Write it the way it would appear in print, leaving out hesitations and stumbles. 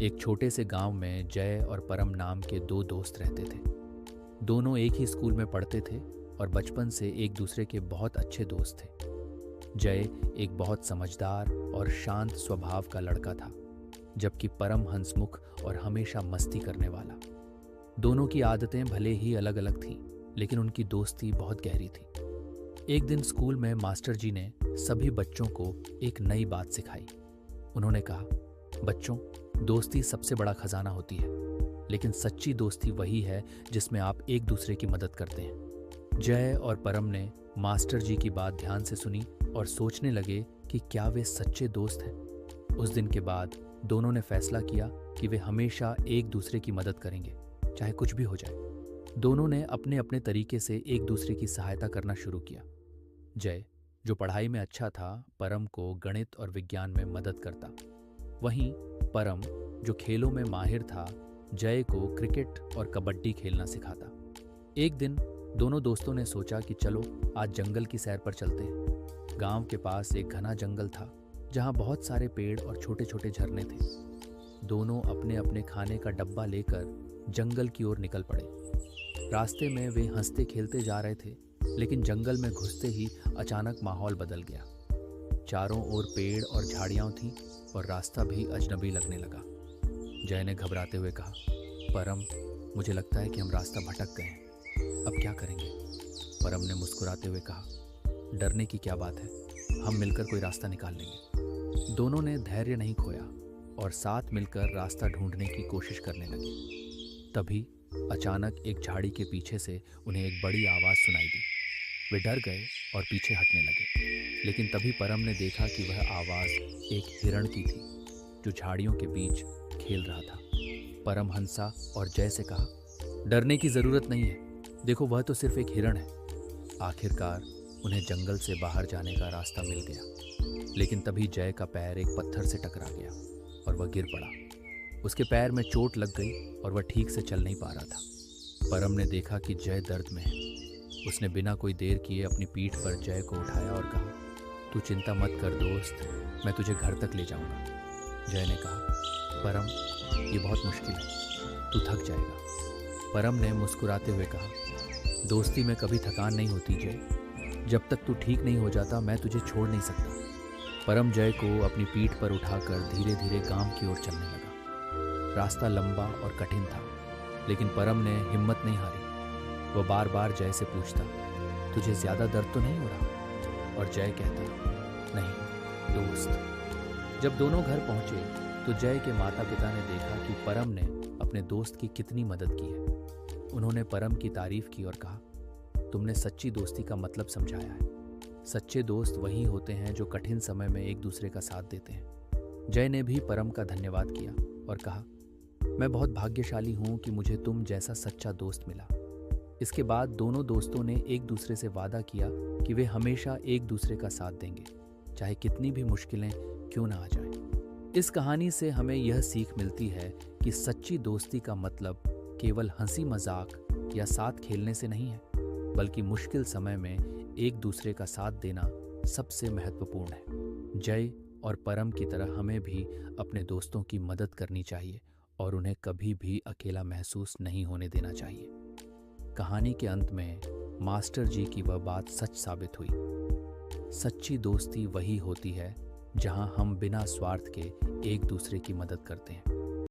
एक छोटे से गांव में जय और परम नाम के दो दोस्त रहते थे। दोनों एक ही स्कूल में पढ़ते थे और बचपन से एक दूसरे के बहुत अच्छे दोस्त थे। जय एक बहुत समझदार और शांत स्वभाव का लड़का था, जबकि परम हंसमुख और हमेशा मस्ती करने वाला। दोनों की आदतें भले ही अलग अलग थीं, लेकिन उनकी दोस्ती बहुत गहरी थी। एक दिन स्कूल में मास्टर जी ने सभी बच्चों को एक नई बात सिखाई। उन्होंने कहा, बच्चों, दोस्ती सबसे बड़ा खजाना होती है, लेकिन सच्ची दोस्ती वही है जिसमें आप एक दूसरे की मदद करते हैं। जय और परम ने मास्टर जी की बात ध्यान से सुनी और सोचने लगे कि क्या वे सच्चे दोस्त हैं। उस दिन के बाद दोनों ने फैसला किया कि वे हमेशा एक दूसरे की मदद करेंगे, चाहे कुछ भी हो जाए। दोनों ने अपने अपने तरीके से एक दूसरे की सहायता करना शुरू किया। जय, जो पढ़ाई में अच्छा था, परम को गणित और विज्ञान में मदद करता। वहीं परम, जो खेलों में माहिर था, जय को क्रिकेट और कबड्डी खेलना सिखाता। एक दिन दोनों दोस्तों ने सोचा कि चलो आज जंगल की सैर पर चलते हैं। गांव के पास एक घना जंगल था, जहां बहुत सारे पेड़ और छोटे छोटे झरने थे। दोनों अपने अपने खाने का डब्बा लेकर जंगल की ओर निकल पड़े। रास्ते में वे हंसते खेलते जा रहे थे, लेकिन जंगल में घुसते ही अचानक माहौल बदल गया। चारों ओर पेड़ और झाड़ियां थीं और रास्ता भी अजनबी लगने लगा। जय ने घबराते हुए कहा, परम, मुझे लगता है कि हम रास्ता भटक गए हैं। अब क्या करेंगे? परम ने मुस्कुराते हुए कहा, डरने की क्या बात है, हम मिलकर कोई रास्ता निकाल लेंगे। दोनों ने धैर्य नहीं खोया और साथ मिलकर रास्ता ढूंढने की कोशिश करने लगे। तभी अचानक एक झाड़ी के पीछे से उन्हें एक बड़ी आवाज़ सुनाई दी। वे डर गए और पीछे हटने लगे, लेकिन तभी परम ने देखा कि वह आवाज़ एक हिरण की थी, जो झाड़ियों के बीच खेल रहा था। परम हंसा और जय से कहा, डरने की ज़रूरत नहीं है, देखो वह तो सिर्फ एक हिरण है। आखिरकार उन्हें जंगल से बाहर जाने का रास्ता मिल गया, लेकिन तभी जय का पैर एक पत्थर से टकरा गया और वह गिर पड़ा। उसके पैर में चोट लग गई और वह ठीक से चल नहीं पा रहा था। परम ने देखा कि जय दर्द में है। उसने बिना कोई देर किए अपनी पीठ पर जय को उठाया और कहा, तू चिंता मत कर दोस्त, मैं तुझे घर तक ले जाऊंगा। जय ने कहा, परम, ये बहुत मुश्किल है, तू थक जाएगा। परम ने मुस्कुराते हुए कहा, दोस्ती में कभी थकान नहीं होती जय, जब तक तू ठीक नहीं हो जाता मैं तुझे छोड़ नहीं सकता। परम जय को अपनी पीठ पर उठाकर धीरे धीरे गांव की ओर चलने लगा। रास्ता लंबा और कठिन था, लेकिन परम ने हिम्मत नहीं हारी। वह बार बार जय से पूछता, तुझे ज़्यादा दर्द तो नहीं हो रहा? और जय कहता, नहीं दोस्त। जब दोनों घर पहुंचे तो जय के माता पिता ने देखा कि परम ने अपने दोस्त की कितनी मदद की है। उन्होंने परम की तारीफ की और कहा, तुमने सच्ची दोस्ती का मतलब समझाया है। सच्चे दोस्त वही होते हैं जो कठिन समय में एक दूसरे का साथ देते हैं। जय ने भी परम का धन्यवाद किया और कहा, मैं बहुत भाग्यशाली हूँ कि मुझे तुम जैसा सच्चा दोस्त मिला। इसके बाद दोनों दोस्तों ने एक दूसरे से वादा किया कि वे हमेशा एक दूसरे का साथ देंगे, चाहे कितनी भी मुश्किलें क्यों ना आ जाएं। इस कहानी से हमें यह सीख मिलती है कि सच्ची दोस्ती का मतलब केवल हंसी मजाक या साथ खेलने से नहीं है, बल्कि मुश्किल समय में एक दूसरे का साथ देना सबसे महत्वपूर्ण है। जय और परम की तरह हमें भी अपने दोस्तों की मदद करनी चाहिए और उन्हें कभी भी अकेला महसूस नहीं होने देना चाहिए। कहानी के अंत में मास्टर जी की वह बात सच साबित हुई। सच्ची दोस्ती वही होती है जहां हम बिना स्वार्थ के एक दूसरे की मदद करते हैं।